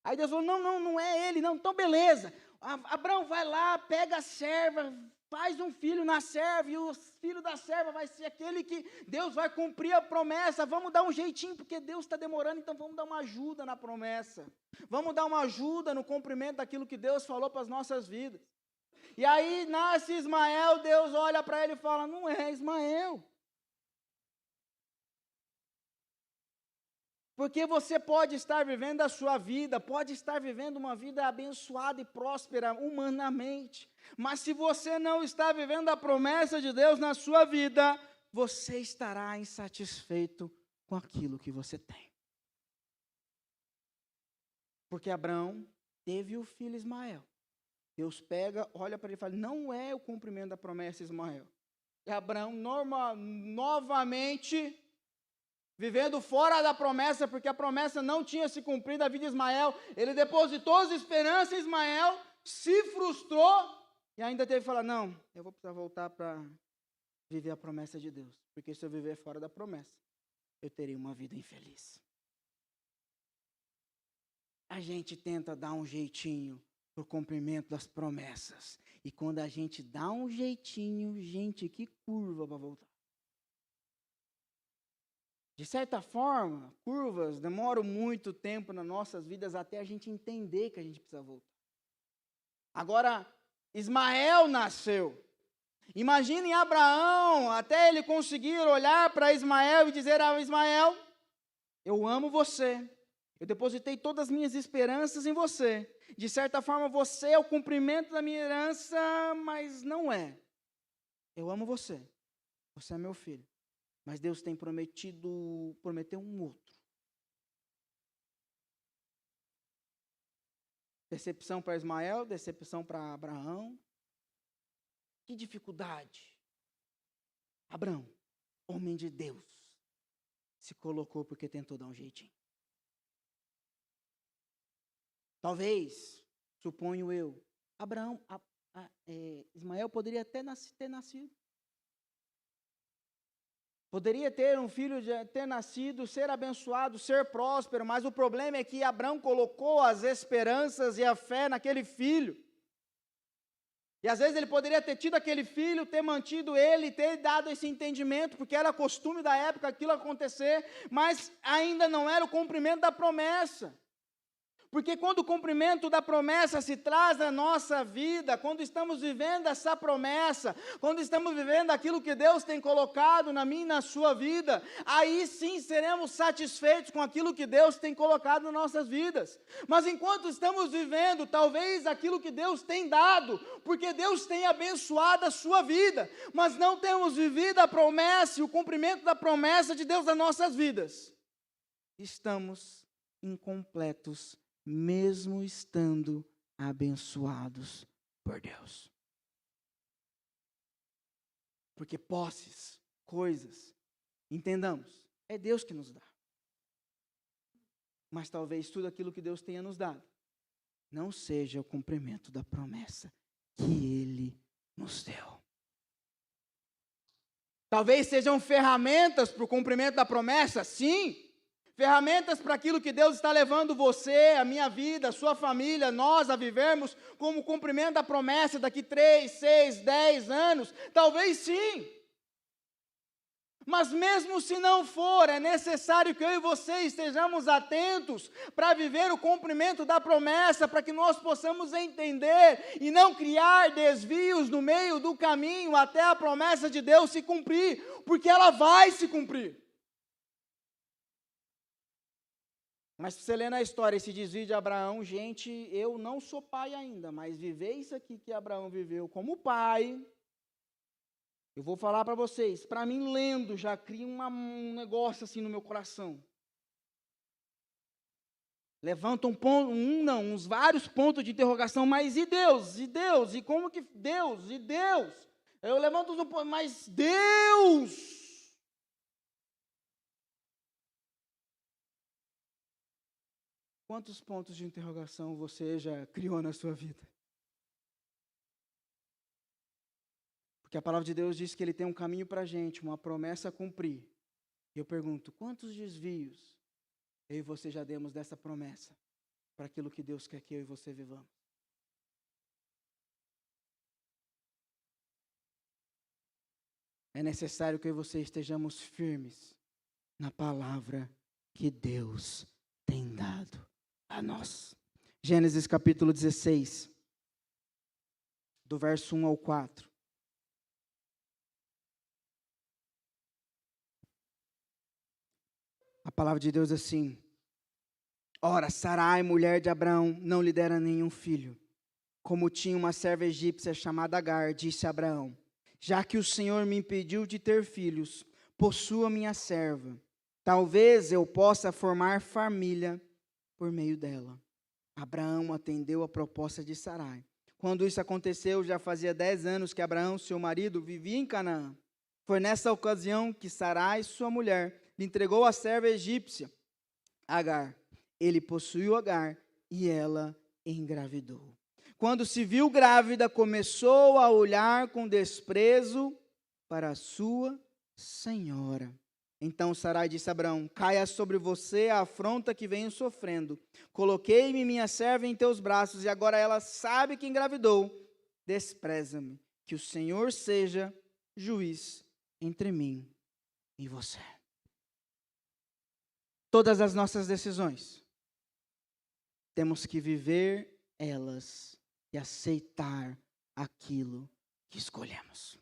Aí Deus falou, não é ele, não, então beleza. Abraão vai lá, pega a serva, faz um filho na serva, e o filho da serva vai ser aquele que Deus vai cumprir a promessa. Vamos dar um jeitinho, porque Deus está demorando, então vamos dar uma ajuda na promessa. Vamos dar uma ajuda no cumprimento daquilo que Deus falou para as nossas vidas. E aí nasce Ismael, Deus olha para ele e fala, não é Ismael. Porque você pode estar vivendo a sua vida, pode estar vivendo uma vida abençoada e próspera humanamente, mas se você não está vivendo a promessa de Deus na sua vida, você estará insatisfeito com aquilo que você tem. Porque Abraão teve o filho Ismael. Deus pega, olha para ele e fala, não é o cumprimento da promessa, Ismael. E Abraão novamente vivendo fora da promessa, porque a promessa não tinha se cumprido a vida de Ismael, ele depositou as esperanças em Ismael, se frustrou, e ainda teve que falar, não, eu vou precisar voltar para viver a promessa de Deus, porque se eu viver fora da promessa, eu terei uma vida infeliz. A gente tenta dar um jeitinho para o cumprimento das promessas, e quando a gente dá um jeitinho, gente, que curva para voltar. De certa forma, curvas demoram muito tempo nas nossas vidas até a gente entender que a gente precisa voltar. Agora, Ismael nasceu. Imaginem Abraão, até ele conseguir olhar para Ismael e dizer a Ismael, eu amo você, eu depositei todas as minhas esperanças em você. De certa forma, você é o cumprimento da minha herança, mas não é. Eu amo você, você é meu filho. Mas Deus tem prometeu um outro. Decepção para Ismael, decepção para Abraão. Que dificuldade. Abraão, homem de Deus, se colocou porque tentou dar um jeitinho. Talvez, suponho eu, Ismael poderia até ter nascido. Poderia ter um filho, ter nascido, ser abençoado, ser próspero, mas o problema é que Abraão colocou as esperanças e a fé naquele filho. E E às vezes ele poderia ter tido aquele filho, ter mantido ele, ter dado esse entendimento, porque era costume da época aquilo acontecer, mas ainda não era o cumprimento da promessa. Porque quando o cumprimento da promessa se traz à nossa vida, quando estamos vivendo essa promessa, quando estamos vivendo aquilo que Deus tem colocado na minha e na sua vida, aí sim seremos satisfeitos com aquilo que Deus tem colocado nas nossas vidas. Mas enquanto estamos vivendo, talvez aquilo que Deus tem dado, porque Deus tem abençoado a sua vida, mas não temos vivido a promessa e o cumprimento da promessa de Deus nas nossas vidas, estamos incompletos, mesmo estando abençoados por Deus. Porque posses, coisas, entendamos, é Deus que nos dá. Mas talvez tudo aquilo que Deus tenha nos dado não seja o cumprimento da promessa que Ele nos deu. Talvez sejam ferramentas para o cumprimento da promessa, sim. Ferramentas para aquilo que Deus está levando você, a minha vida, a sua família, nós a vivermos como cumprimento da promessa daqui 3, 6, 10 anos, talvez sim. Mas mesmo se não for, é necessário que eu e você estejamos atentos para viver o cumprimento da promessa, para que nós possamos entender e não criar desvios no meio do caminho até a promessa de Deus se cumprir, porque ela vai se cumprir. Mas se você ler na história esse desvio de Abraão, gente, eu não sou pai ainda, mas viver isso aqui que Abraão viveu como pai, eu vou falar para vocês, para mim lendo já cria um negócio assim no meu coração. Levanta uns vários pontos de interrogação, mas e Deus? E Deus? E como que Deus? E Deus? Eu levanto os pontos, mas Deus? Quantos pontos de interrogação você já criou na sua vida? Porque a palavra de Deus diz que Ele tem um caminho para a gente, uma promessa a cumprir. E eu pergunto, quantos desvios eu e você já demos dessa promessa para aquilo que Deus quer que eu e você vivamos? É necessário que eu e você estejamos firmes na palavra que Deus tem dado a nós. Gênesis capítulo 16, do verso 1 ao 4. A palavra de Deus é assim: ora, Sarai, mulher de Abraão, não lhe dera nenhum filho. Como tinha uma serva egípcia chamada Agar, disse a Abraão: já que o Senhor me impediu de ter filhos, possua minha serva. Talvez eu possa formar família por meio dela. Abraão atendeu a proposta de Sarai. Quando isso aconteceu, já fazia 10 anos que Abraão, seu marido, vivia em Canaã. Foi nessa ocasião que Sarai, sua mulher, lhe entregou a serva egípcia, Agar. Ele possuiu Agar e ela engravidou. Quando se viu grávida, começou a olhar com desprezo para a sua senhora. Então Sarai disse a Abraão: caia sobre você a afronta que venho sofrendo. Coloquei-me minha serva em teus braços, e agora ela sabe que engravidou. Despreza-me, que o Senhor seja juiz entre mim e você. Todas as nossas decisões, temos que viver elas e aceitar aquilo que escolhemos.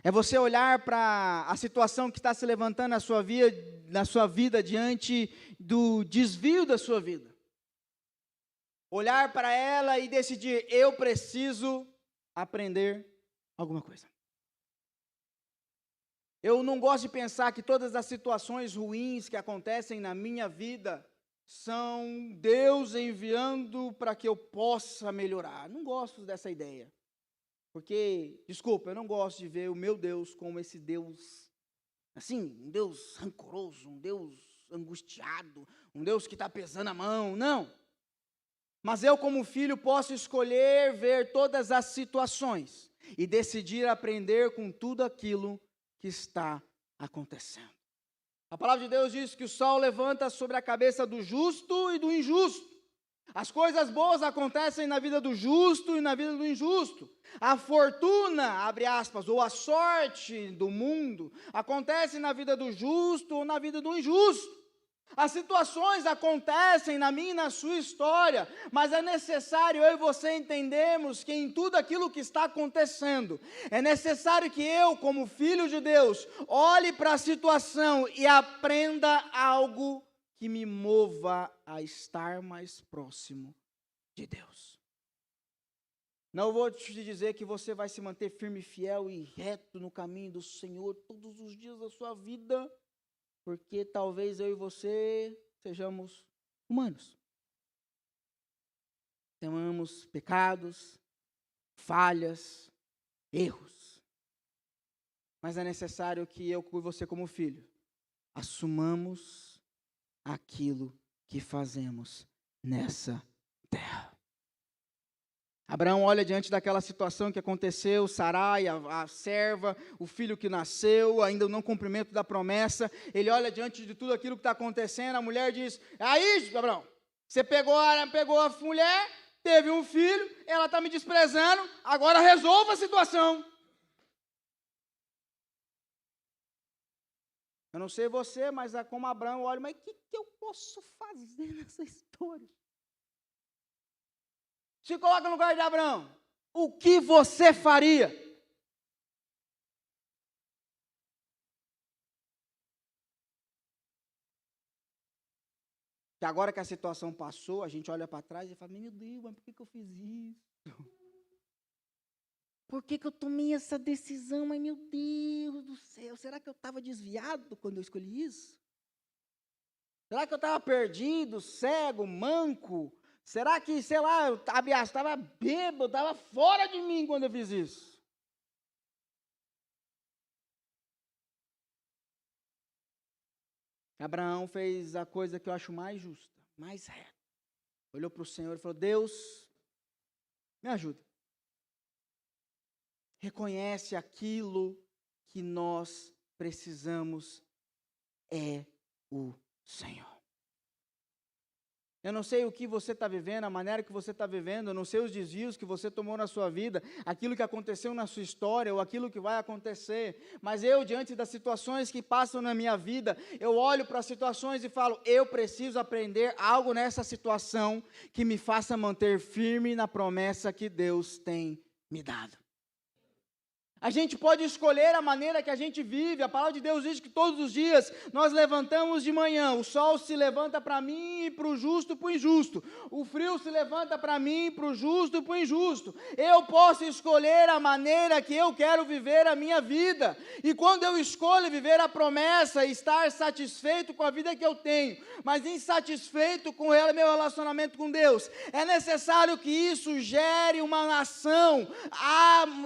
É você olhar para a situação que está se levantando na sua vida diante do desvio da sua vida. Olhar para ela e decidir: eu preciso aprender alguma coisa. Eu não gosto de pensar que todas as situações ruins que acontecem na minha vida são Deus enviando para que eu possa melhorar. Não gosto dessa ideia. Porque, desculpa, eu não gosto de ver o meu Deus como esse Deus, assim, um Deus rancoroso, um Deus angustiado, um Deus que está pesando a mão, não. Mas eu, como filho, posso escolher ver todas as situações e decidir aprender com tudo aquilo que está acontecendo. A palavra de Deus diz que o sol levanta sobre a cabeça do justo e do injusto. As coisas boas acontecem na vida do justo e na vida do injusto. A fortuna, abre aspas, ou a sorte do mundo, acontece na vida do justo ou na vida do injusto. As situações acontecem na minha e na sua história, mas é necessário eu e você entendermos que em tudo aquilo que está acontecendo, é necessário que eu, como filho de Deus, olhe para a situação e aprenda algo que me mova a estar mais próximo de Deus. Não vou te dizer que você vai se manter firme, fiel e reto no caminho do Senhor todos os dias da sua vida, porque talvez eu e você sejamos humanos. Tenhamos pecados, falhas, erros. Mas é necessário que eu e você, como filho, assumamos aquilo que fazemos nessa terra. Abraão olha diante daquela situação que aconteceu, Sarai, a serva, o filho que nasceu, ainda não cumprimento da promessa, ele olha diante de tudo aquilo que está acontecendo, a mulher diz, aí Abraão, você pegou a mulher, teve um filho, ela está me desprezando, agora resolva a situação. Eu não sei você, mas é como Abraão olha, mas o que eu posso fazer nessa história? Se coloca no lugar de Abraão, o que você faria? Que agora que a situação passou, a gente olha para trás e fala, meu Deus, mas por que eu fiz isso? Por que eu tomei essa decisão? Mas meu Deus do céu, será que eu estava desviado quando eu escolhi isso? Será que eu estava perdido, cego, manco? Será que, sei lá, eu estava bêbado, estava fora de mim quando eu fiz isso? Abraão fez a coisa que eu acho mais justa, mais reta. Olhou para o Senhor e falou, Deus, me ajuda. Reconhece aquilo que nós precisamos é o Senhor. Eu não sei o que você está vivendo, a maneira que você está vivendo, eu não sei os desvios que você tomou na sua vida, aquilo que aconteceu na sua história, ou aquilo que vai acontecer, mas eu, diante das situações que passam na minha vida, eu olho para as situações e falo, eu preciso aprender algo nessa situação que me faça manter firme na promessa que Deus tem me dado. A gente pode escolher a maneira que a gente vive, a palavra de Deus diz que todos os dias nós levantamos de manhã, o sol se levanta para mim e para o justo e para o injusto, o frio se levanta para mim e para o justo e para o injusto, eu posso escolher a maneira que eu quero viver a minha vida, e quando eu escolho viver a promessa, estar satisfeito com a vida que eu tenho, mas insatisfeito com o meu relacionamento com Deus, é necessário que isso gere uma ação,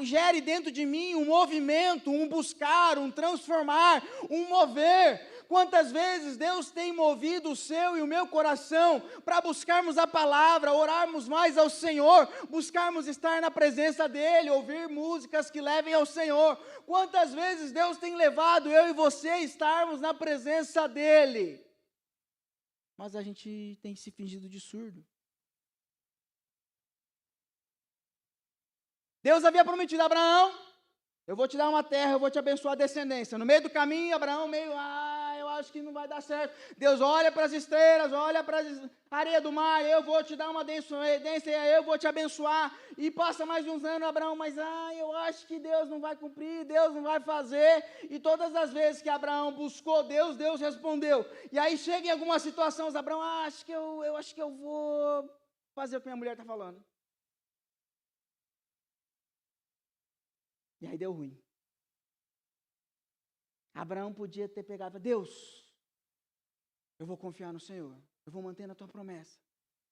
gere dentro de mim um movimento, um buscar, um transformar, um mover. Quantas vezes Deus tem movido o seu e o meu coração para buscarmos a palavra, orarmos mais ao Senhor, buscarmos estar na presença dEle, ouvir músicas que levem ao Senhor. Quantas vezes Deus tem levado eu e você a estarmos na presença dEle, mas a gente tem se fingido de surdo. Deus havia prometido a Abraão, eu vou te dar uma terra, eu vou te abençoar a descendência. No meio do caminho, Abraão eu acho que não vai dar certo. Deus olha para as estrelas, olha para a areia do mar, eu vou te dar uma descendência, eu vou te abençoar. E passa mais uns anos, Abraão, mas eu acho que Deus não vai cumprir, Deus não vai fazer. E todas as vezes que Abraão buscou Deus, Deus respondeu. E aí chega em algumas situações, Abraão, eu acho que eu vou fazer o que minha mulher está falando. E aí deu ruim. Abraão podia ter pegado, Deus, eu vou confiar no Senhor, eu vou manter na tua promessa.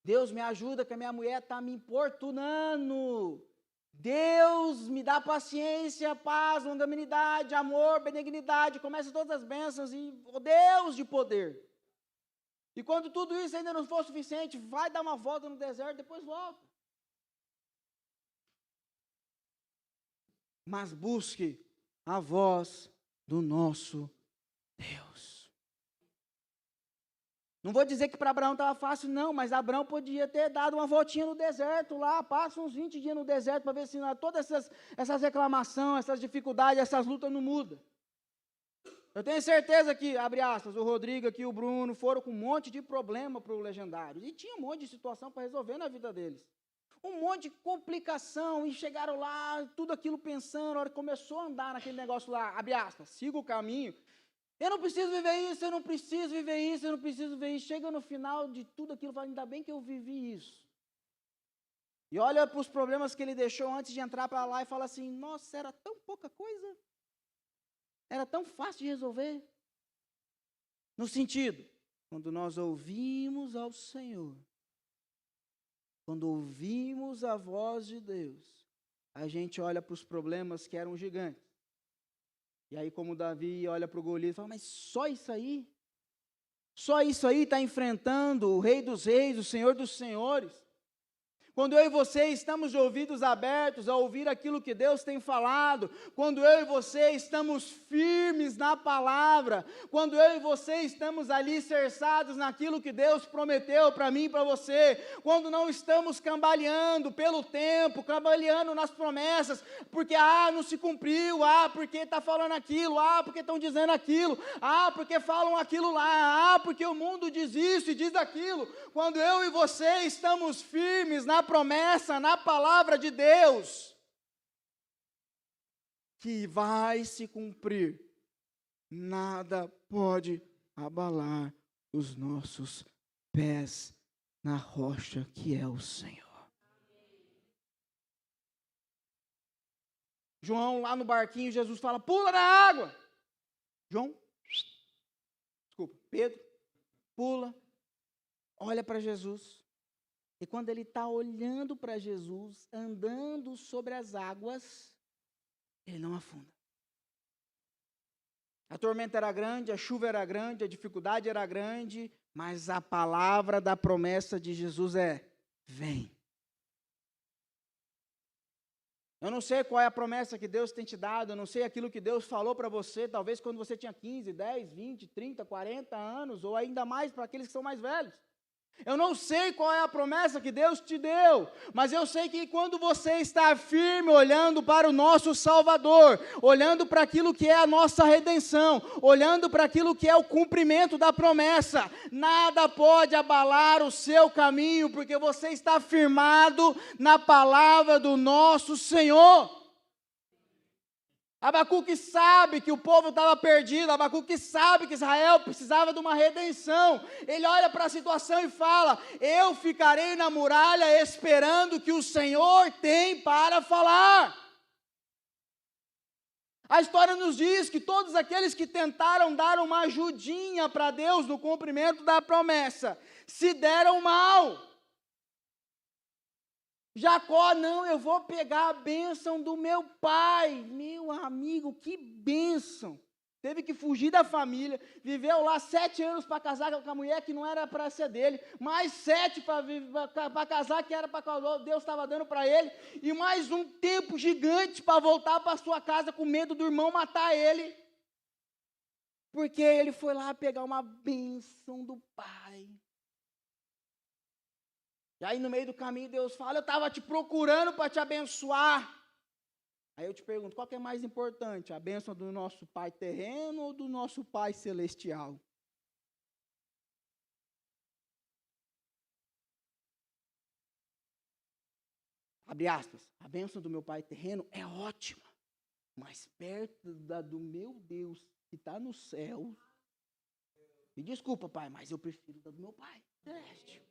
Deus me ajuda que a minha mulher está me importunando. Deus me dá paciência, paz, longanimidade, amor, benignidade, começa todas as bênçãos e Deus de poder. E quando tudo isso ainda não for suficiente, vai dar uma volta no deserto, depois volta. Mas busque a voz do nosso Deus. Não vou dizer que para Abraão estava fácil, não, mas Abraão podia ter dado uma voltinha no deserto lá, passa uns 20 dias no deserto para ver se todas essas reclamações, essas dificuldades, essas lutas não mudam. Eu tenho certeza que, abre aspas, o Rodrigo aqui, o Bruno, foram com um monte de problema para o Legendário. E tinha um monte de situação para resolver na vida deles. Um monte de complicação, e chegaram lá, tudo aquilo pensando, a hora que começou a andar naquele negócio lá, abre aspas, siga o caminho. Eu não preciso viver isso, eu não preciso viver isso, eu não preciso viver isso. Chega no final de tudo aquilo, fala, ainda bem que eu vivi isso. E olha para os problemas que ele deixou antes de entrar para lá e fala assim, nossa, era tão pouca coisa. Era tão fácil de resolver. No sentido, quando nós ouvimos ao Senhor, quando ouvimos a voz de Deus, a gente olha para os problemas que eram gigantes. E aí, como Davi olha para o Golias e fala, mas só isso aí? Só isso aí está enfrentando o Rei dos Reis, o Senhor dos Senhores? Quando eu e você estamos de ouvidos abertos a ouvir aquilo que Deus tem falado, quando eu e você estamos firmes na palavra, quando eu e você estamos ali cercados naquilo que Deus prometeu para mim e para você, quando não estamos cambaleando pelo tempo, cambaleando nas promessas, porque não se cumpriu, porque está falando aquilo, porque estão dizendo aquilo, porque falam aquilo lá, porque o mundo diz isso e diz aquilo, quando eu e você estamos firmes na promessa, na palavra de Deus, que vai se cumprir, nada pode abalar os nossos pés na rocha que é o Senhor. João lá no barquinho, Jesus fala, pula na água. Pedro, pula, olha para Jesus. E quando ele está olhando para Jesus, andando sobre as águas, ele não afunda. A tormenta era grande, a chuva era grande, a dificuldade era grande, mas a palavra da promessa de Jesus é, vem. Eu não sei qual é a promessa que Deus tem te dado, eu não sei aquilo que Deus falou para você, talvez quando você tinha 15, 10, 20, 30, 40 anos, ou ainda mais para aqueles que são mais velhos. Eu não sei qual é a promessa que Deus te deu, mas eu sei que quando você está firme, olhando para o nosso Salvador, olhando para aquilo que é a nossa redenção, olhando para aquilo que é o cumprimento da promessa, nada pode abalar o seu caminho, porque você está firmado na palavra do nosso Senhor. Abacuque sabe que o povo estava perdido, Abacuque sabe que Israel precisava de uma redenção. Ele olha para a situação e fala, eu ficarei na muralha esperando o que o Senhor tem para falar. A história nos diz que todos aqueles que tentaram dar uma ajudinha para Deus no cumprimento da promessa, se deram mal. Jacó, não, eu vou pegar a bênção do meu pai. Meu amigo, que bênção. Teve que fugir da família, viveu lá 7 anos para casar com a mulher que não era para ser dele, mais 7 para casar que era para Deus estava dando para ele, e mais um tempo gigante para voltar para sua casa com medo do irmão matar ele, porque ele foi lá pegar uma bênção do pai. E aí no meio do caminho Deus fala, eu estava te procurando para te abençoar. Aí eu te pergunto, qual que é mais importante? A bênção do nosso pai terreno ou do nosso pai celestial? Abre aspas, a bênção do meu pai terreno é ótima, mas perto do meu Deus que está no céu, me desculpa pai, mas eu prefiro da do meu pai celeste.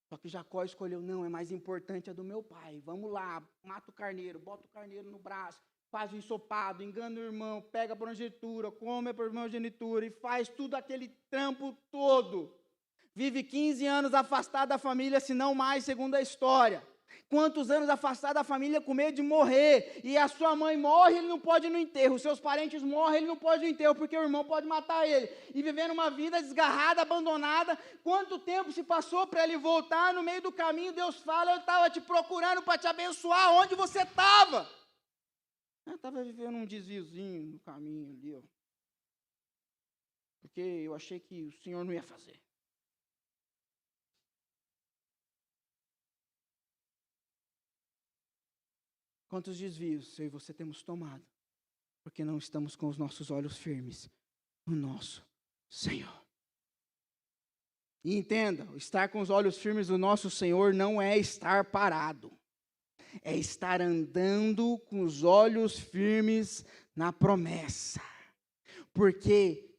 Só que Jacó escolheu, não, é mais importante a do meu pai. Vamos lá, mata o carneiro, bota o carneiro no braço, faz o ensopado, engana o irmão, pega a primogenitura, come a primogenitura e faz tudo aquele trampo todo. Vive 15 anos afastado da família, se não mais, segundo a história. Quantos anos afastado da família com medo de morrer, e a sua mãe morre, ele não pode ir no enterro, os seus parentes morrem, ele não pode ir no enterro, porque o irmão pode matar ele, e vivendo uma vida desgarrada, abandonada. Quanto tempo se passou para ele voltar? No meio do caminho Deus fala, eu estava te procurando para te abençoar, onde você estava? Eu estava vivendo um desviozinho no caminho ali, ó. porque eu achei que o Senhor não ia fazer. Quantos desvios eu e você temos tomado, porque não estamos com os nossos olhos firmes no nosso Senhor. E entenda, estar com os olhos firmes no nosso Senhor não é estar parado, é estar andando com os olhos firmes na promessa. Porque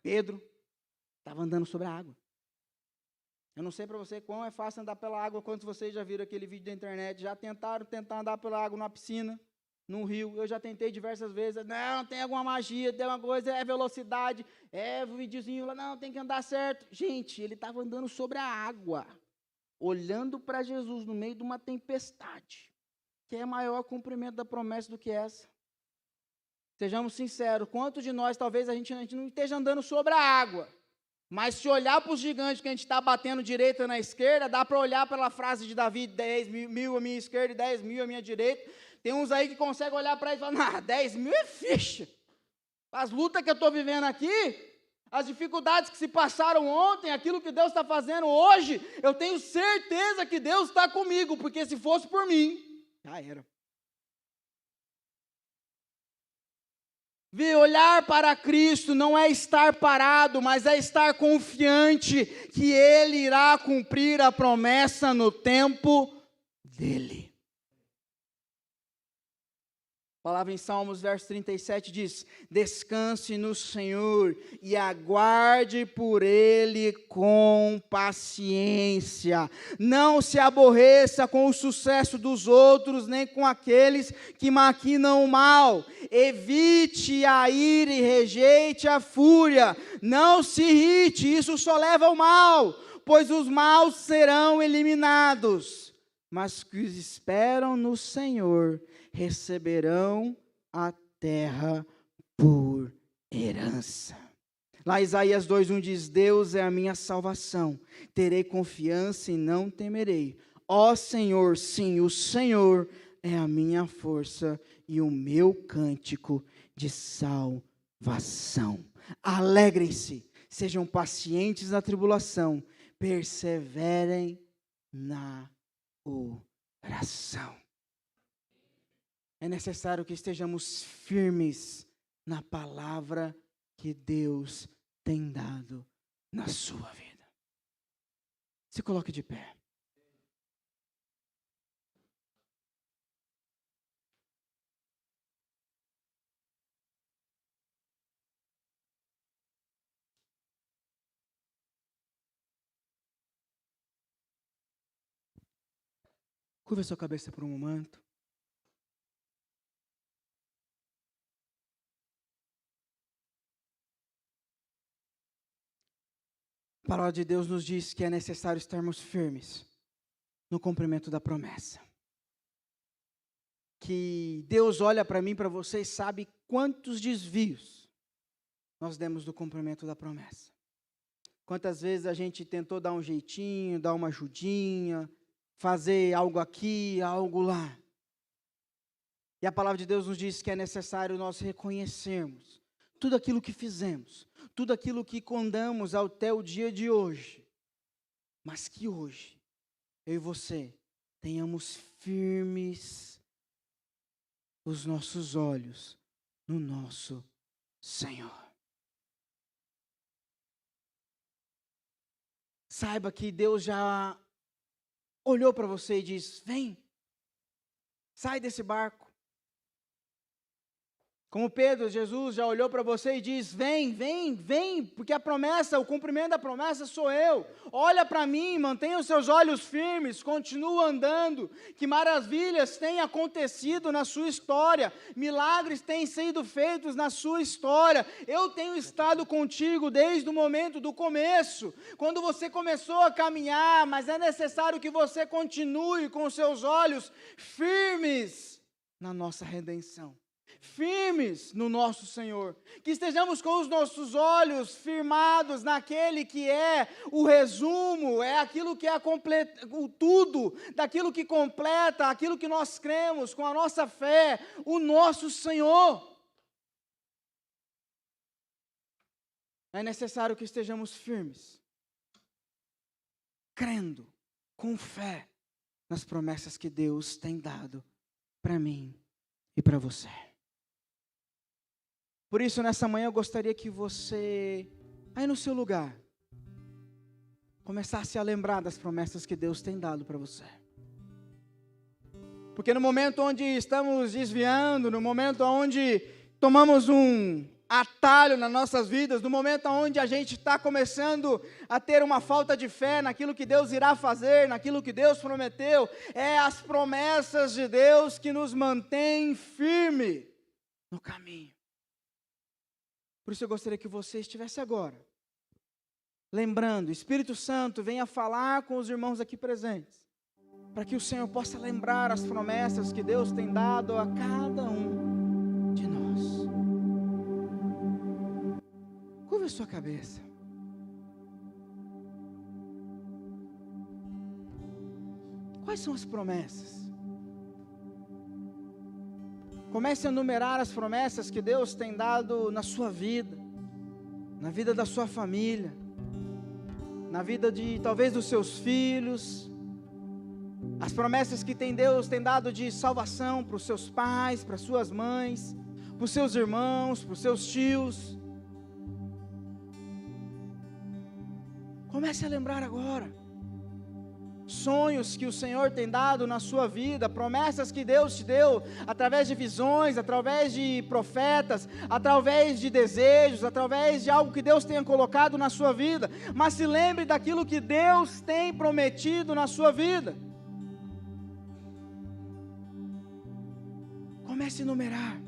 Pedro estava andando sobre a água. Eu não sei para você quão é fácil andar pela água, quantos vocês já viram aquele vídeo da internet, já tentaram andar pela água numa piscina, num rio. Eu já tentei diversas vezes. Não, tem alguma magia, tem uma coisa, é velocidade, é o videozinho lá, não, tem que andar certo. Gente, ele estava andando sobre a água, olhando para Jesus no meio de uma tempestade, que é maior cumprimento da promessa do que essa. Sejamos sinceros, quantos de nós, talvez a gente não esteja andando sobre a água, mas se olhar para os gigantes que a gente está batendo direita na esquerda, dá para olhar pela frase de Davi, 10.000 à minha esquerda e 10.000 à minha direita. Tem uns aí que conseguem olhar para eles e falar, 10.000 é ficha. As lutas que eu estou vivendo aqui, as dificuldades que se passaram ontem, aquilo que Deus está fazendo hoje, eu tenho certeza que Deus está comigo, porque se fosse por mim, já era. Olhar para Cristo não é estar parado, mas é estar confiante que Ele irá cumprir a promessa no tempo dEle. A palavra em Salmos, verso 37 diz, descanse no Senhor e aguarde por Ele com paciência. Não se aborreça com o sucesso dos outros, nem com aqueles que maquinam o mal. Evite a ira e rejeite a fúria. Não se irrite, isso só leva ao mal, pois os maus serão eliminados. Mas que os esperam no Senhor receberão a terra por herança. Lá Isaías 2:1 diz, Deus é a minha salvação, terei confiança e não temerei. Ó Senhor, sim, o Senhor é a minha força e o meu cântico de salvação. Alegrem-se, sejam pacientes na tribulação, perseverem na oração. É necessário que estejamos firmes na palavra que Deus tem dado na sua vida. Se coloque de pé. Curva a sua cabeça por um momento. A palavra de Deus nos diz que é necessário estarmos firmes no cumprimento da promessa. Que Deus olha para mim, para você e sabe quantos desvios nós demos do cumprimento da promessa. Quantas vezes a gente tentou dar um jeitinho, dar uma ajudinha, fazer algo aqui, algo lá. E a palavra de Deus nos diz que é necessário nós reconhecermos tudo aquilo que fizemos, tudo aquilo que condamos até o dia de hoje, mas que hoje, eu e você, tenhamos firmes os nossos olhos no nosso Senhor. Saiba que Deus já olhou para você e disse, vem, sai desse barco. Como Pedro, Jesus já olhou para você e diz, vem, vem, vem, porque a promessa, o cumprimento da promessa sou eu. Olha para mim, mantenha os seus olhos firmes, continua andando, que maravilhas têm acontecido na sua história, milagres têm sido feitos na sua história. Eu tenho estado contigo desde o momento do começo, quando você começou a caminhar, mas é necessário que você continue com os seus olhos firmes na nossa redenção. Firmes no nosso Senhor, que estejamos com os nossos olhos firmados naquele que é o resumo, é aquilo que é o tudo, daquilo que completa, aquilo que nós cremos com a nossa fé, o nosso Senhor. É necessário que estejamos firmes, crendo, com fé, nas promessas que Deus tem dado para mim e para você. Por isso, nessa manhã, eu gostaria que você, aí no seu lugar, começasse a lembrar das promessas que Deus tem dado para você. Porque no momento onde estamos desviando, no momento onde tomamos um atalho nas nossas vidas, no momento onde a gente está começando a ter uma falta de fé naquilo que Deus irá fazer, naquilo que Deus prometeu, é as promessas de Deus que nos mantêm firme no caminho. Por isso eu gostaria que você estivesse agora, lembrando, Espírito Santo venha falar com os irmãos aqui presentes, para que o Senhor possa lembrar as promessas que Deus tem dado a cada um de nós. Curva a sua cabeça. Quais são as promessas? Comece a enumerar as promessas que Deus tem dado na sua vida, na vida da sua família, na vida de talvez dos seus filhos, as promessas que Deus tem dado de salvação para os seus pais, para as suas mães, para os seus irmãos, para os seus tios. Comece a lembrar agora. Sonhos que o Senhor tem dado na sua vida, promessas que Deus te deu, através de visões, através de profetas, através de desejos, através de algo que Deus tenha colocado na sua vida. Mas se lembre daquilo que Deus tem prometido na sua vida. Comece a enumerar.